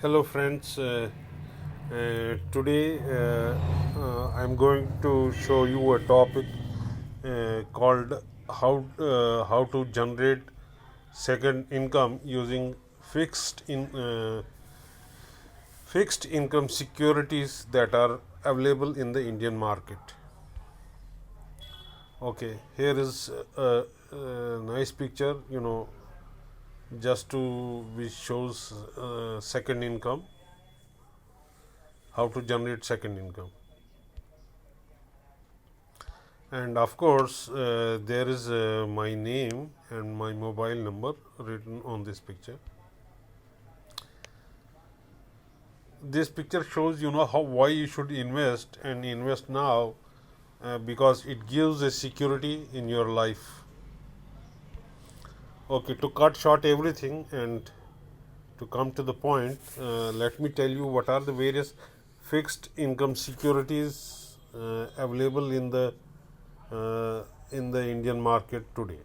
Hello, friends. Today I'm going to show you a topic called how to generate second income using fixed income securities that are available in the Indian market. Okay, here is a nice picture. Just to which shows second income, how to generate second income. And of course there is my name and my mobile number written on this picture. This picture shows how why you should invest and invest now, because it gives a security in your life. Okay, to cut short everything and to come to the point, let me tell you what are the various fixed income securities available in the Indian market today,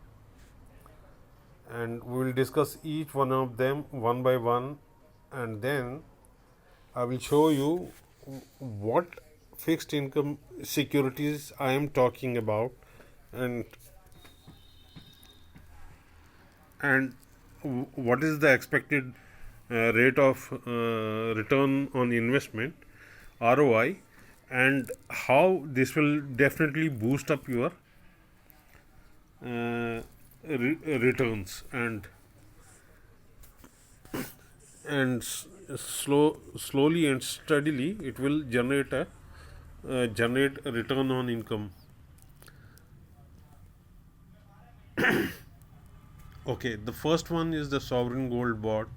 and we will discuss each one of them one by one, and then I will show you what fixed income securities I am talking about, and and what is the expected rate of return on investment, ROI, and how this will definitely boost up your returns, and slowly and steadily it will generate a return on income. Okay, the first one is the sovereign gold bond.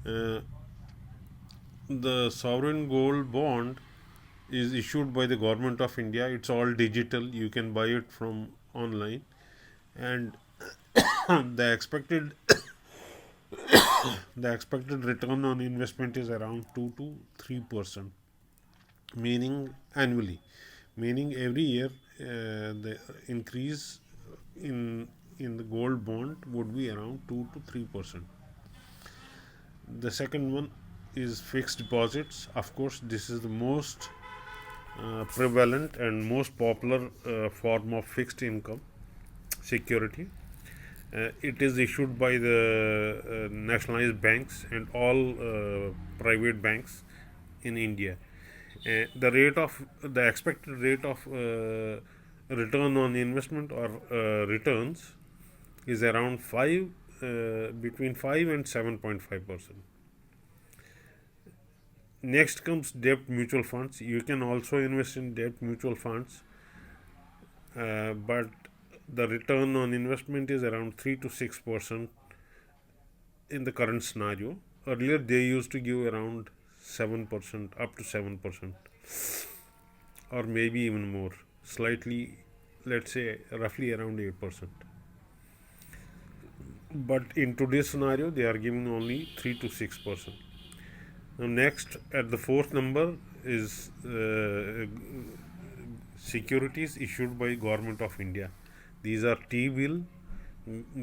Uh, the sovereign gold bond is issued by the government of India. It's all digital. You can buy it from online, and the expected return on investment is around 2 to 3%, meaning annually, meaning every year the increase in in the gold bond would be around 2 to 3%. The second one is fixed deposits. Of course, this is the most prevalent and most popular form of fixed income security. It is issued by the nationalized banks and all private banks in India. The expected rate of return on investment or returns is around between 5 and 7.5%. Next comes debt mutual funds. You can also invest in debt mutual funds, but the return on investment is around 3 to 6% in the current scenario. Earlier, they used to give around 7%, up to 7%, or maybe even more, slightly, let's say roughly around 8%. But in today's scenario, they are giving only 3 to 6%. Now, next, at the fourth number is securities issued by Government of India. These are T-bill,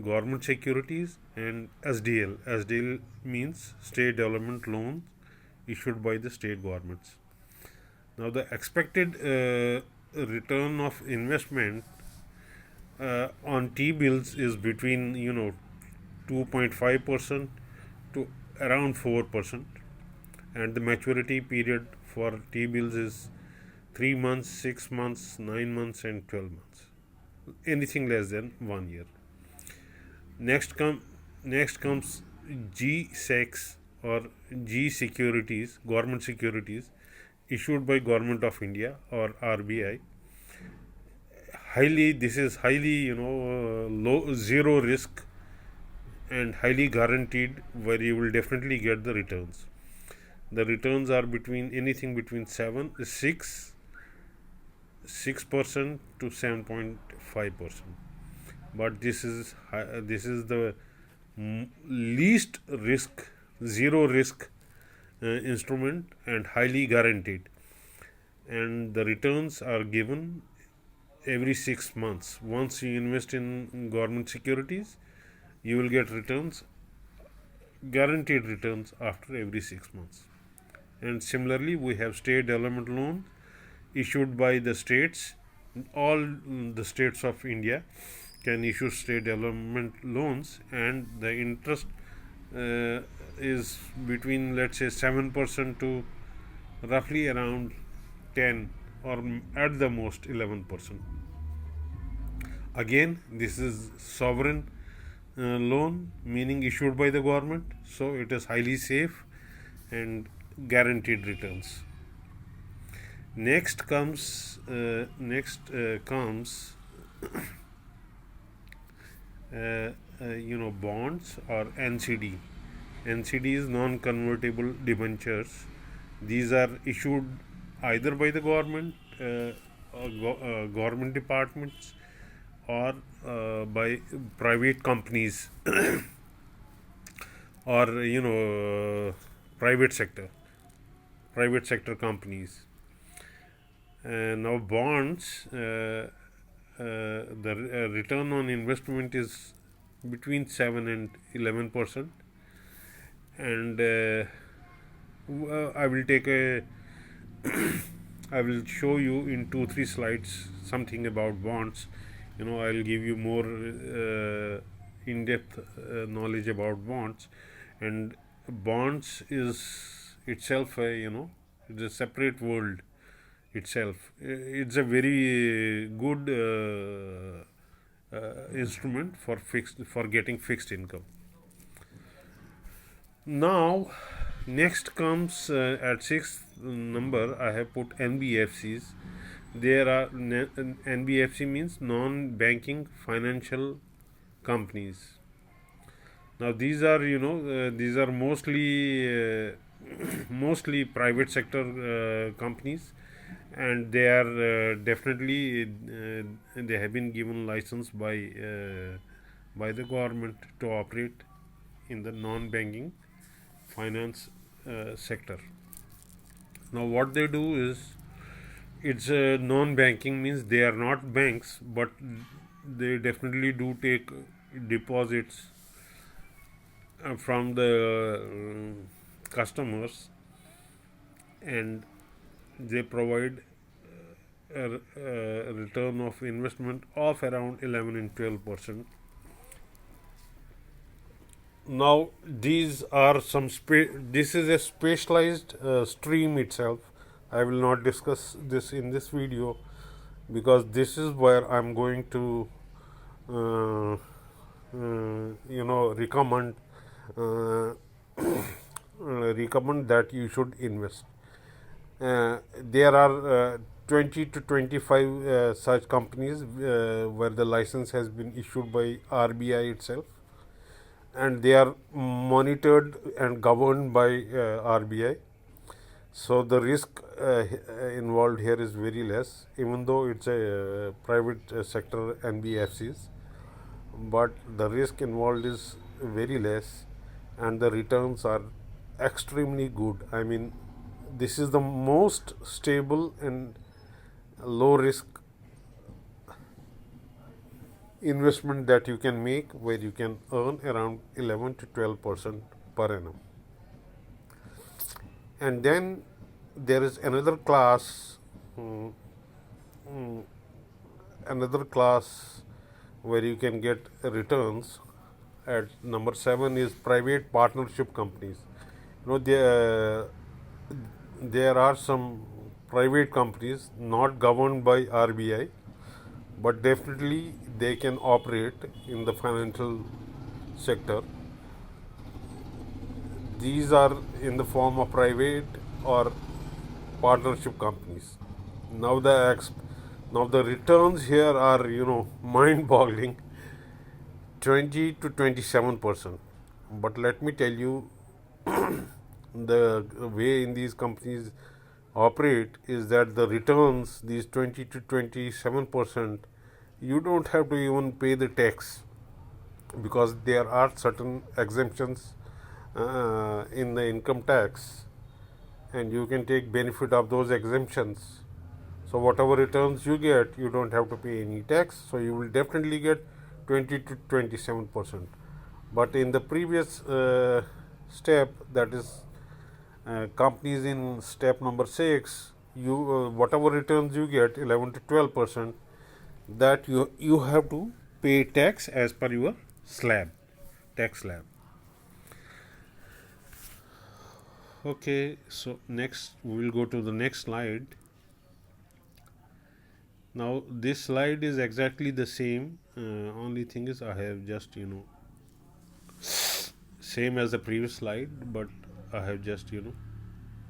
government securities, and SDL. SDL means State Development Loans issued by the state governments. Now, the expected return of investment on T-bills is between 2.5% to around 4%, and the maturity period for T-bills is 3 months, 6 months, 9 months, and 12 months. Anything less than 1 year. Next comes G-SECs or G securities, government securities issued by Government of India or RBI. This is highly low, zero risk and highly guaranteed, where you will definitely get the returns. The returns are anything between 6% to 7.5%. But this is the least risk, zero risk instrument, and highly guaranteed. And the returns are given every 6 months. Once you invest in government securities, you will get returns guaranteed returns after every 6 months. And similarly, we have state development loan issued by the states. All the states of India can issue state development loans, and the interest is between, let's say, 7% to roughly around 10, or at the most 11%. Again, this is sovereign loan, meaning issued by the government, so it is highly safe and guaranteed returns. Next comes bonds or NCD. NCD is non-convertible debentures. These are issued either by the government, government departments, or by private companies or private sector companies. Now bonds, the return on investment is between 7 and 11%, and I will take a I will show you in 2-3 slides something about bonds. I'll give you more in-depth knowledge about bonds. And bonds is itself it's a separate world itself. It's a very good instrument for getting fixed income. Now, next comes at 6th number, I have put NBFCs. There are NBFC means non-banking financial companies. Now these are these are mostly private sector companies, and they are definitely they have been given license by the government to operate in the non-banking finance sector. Now what they do is, it's non-banking means they are not banks, but they definitely do take deposits from the customers, and they provide a return of investment of around 11 and 12%. Now these are some this is a specialized stream itself. I will not discuss this in this video, because this is where I'm going to recommend that you should invest. There are 20 to 25 such companies where the license has been issued by RBI itself, and they are monitored and governed by RBI. So the risk involved here is very less, even though it's a private sector NBFCs, but the risk involved is very less, and the returns are extremely good. I mean, this is the most stable and low risk investment that you can make, where you can earn around 11 to 12% per annum. And then there is another class where you can get returns. At number 7 is private partnership companies. There are some private companies not governed by RBI, but definitely they can operate in the financial sector. These are in the form of private or partnership companies. Now the returns here are mind-boggling, 20 to 27%. But let me tell you, the way in these companies operate is that the returns, these 20 to 27%, you don't have to even pay the tax, because there are certain exemptions in the income tax, and you can take benefit of those exemptions. So whatever returns you get, you don't have to pay any tax, so you will definitely get 20 to 27%. But in the previous step, that is companies in step number 6, you whatever returns you get, 11 to 12%, that you have to pay tax as per your slab, tax slab. Okay, so next we will go to the next slide. Now this slide is exactly the same, only thing is I have just same as the previous slide, but I have just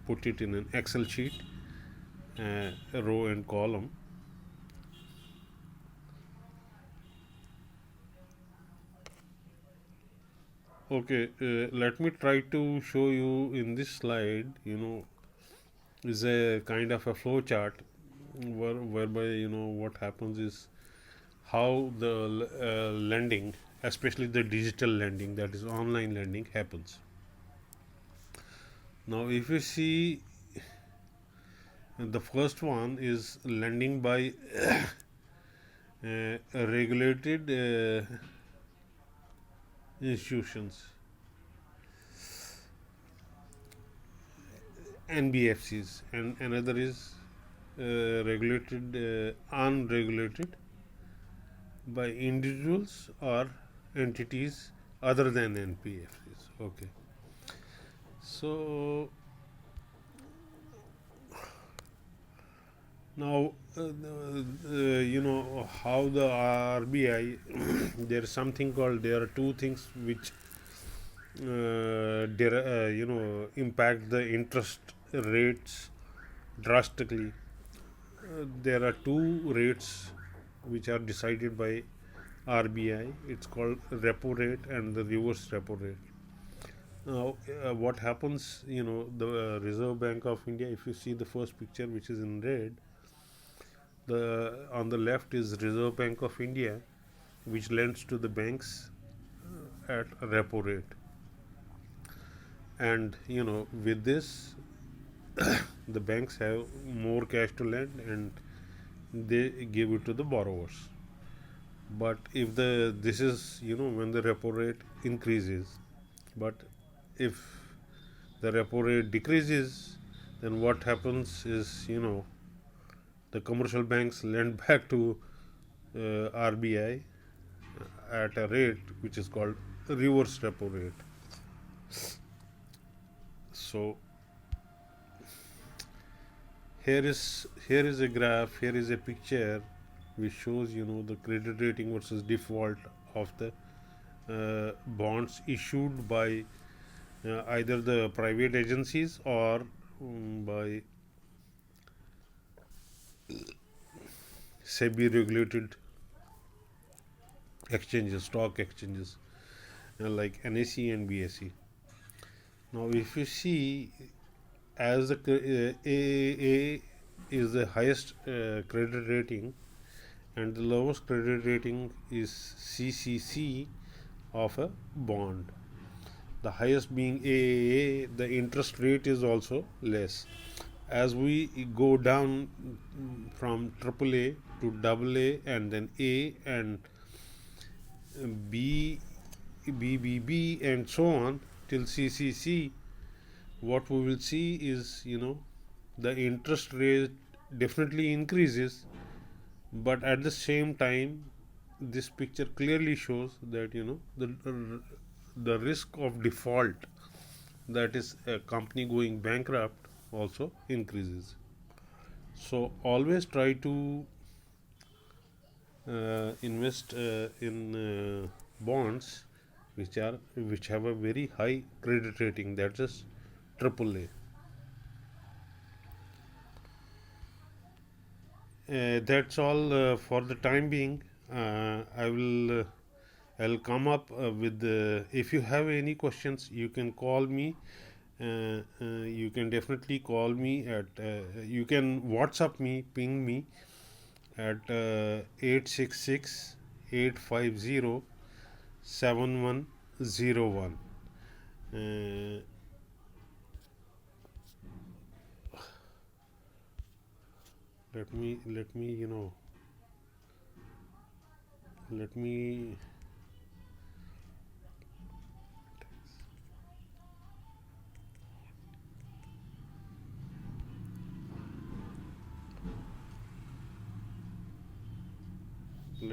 put it in an Excel sheet, row and column. Okay, let me try to show you in this slide. Is a kind of a flow chart whereby what happens is how the lending, especially the digital lending, that is online lending, happens. Now if you see, the first one is lending by regulated institutions, NBFCs, and another is regulated, unregulated by individuals or entities other than NBFCs. Okay, so now how the RBI there is something called, there are two things which impact the interest rates drastically. There are two rates which are decided by RBI. It's called repo rate and the reverse repo rate. Now, what happens? The Reserve Bank of India. If you see the first picture, which is in red, the on the left is Reserve Bank of India, which lends to the banks at repo rate, and with this the banks have more cash to lend and they give it to the borrowers. But if the this is when the repo rate increases, but if the repo rate decreases, then what happens is the commercial banks lend back to RBI at a rate which is called reverse repo rate. So here is a graph, here is a picture which shows the credit rating versus default of the bonds issued by either the private agencies or by SEBI regulated exchanges, stock exchanges, like NSE and BSE. Now if you see, as the AAA is the highest credit rating and the lowest credit rating is CCC of a bond, the highest being AAA, the interest rate is also less. As we go down from AAA to AA and then A and B, BBB and so on till CCC, what we will see is the interest rate definitely increases, but at the same time this picture clearly shows that the risk of default, that is a company going bankrupt, also increases. So always try to invest in bonds which have a very high credit rating, that is AAA. That's all for the time being. I'll come up with if you have any questions, you can call me. You can definitely call me at. You can WhatsApp me, ping me at 866 7101. Let me let me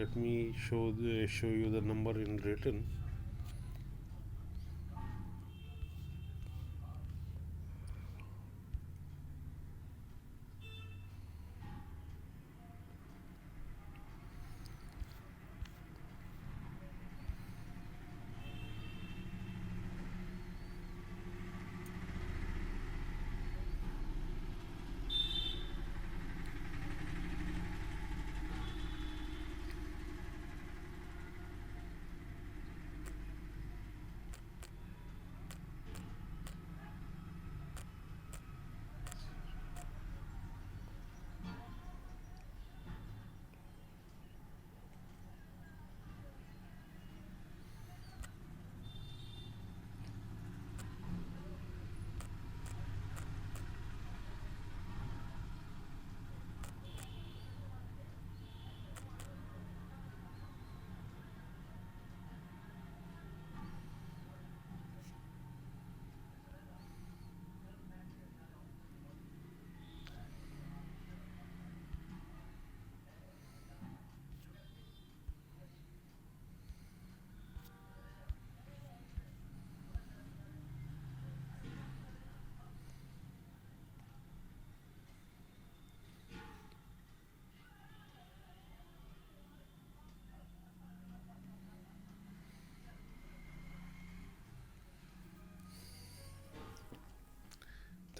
let me show you the number in written.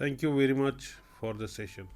Thank you very much for the session.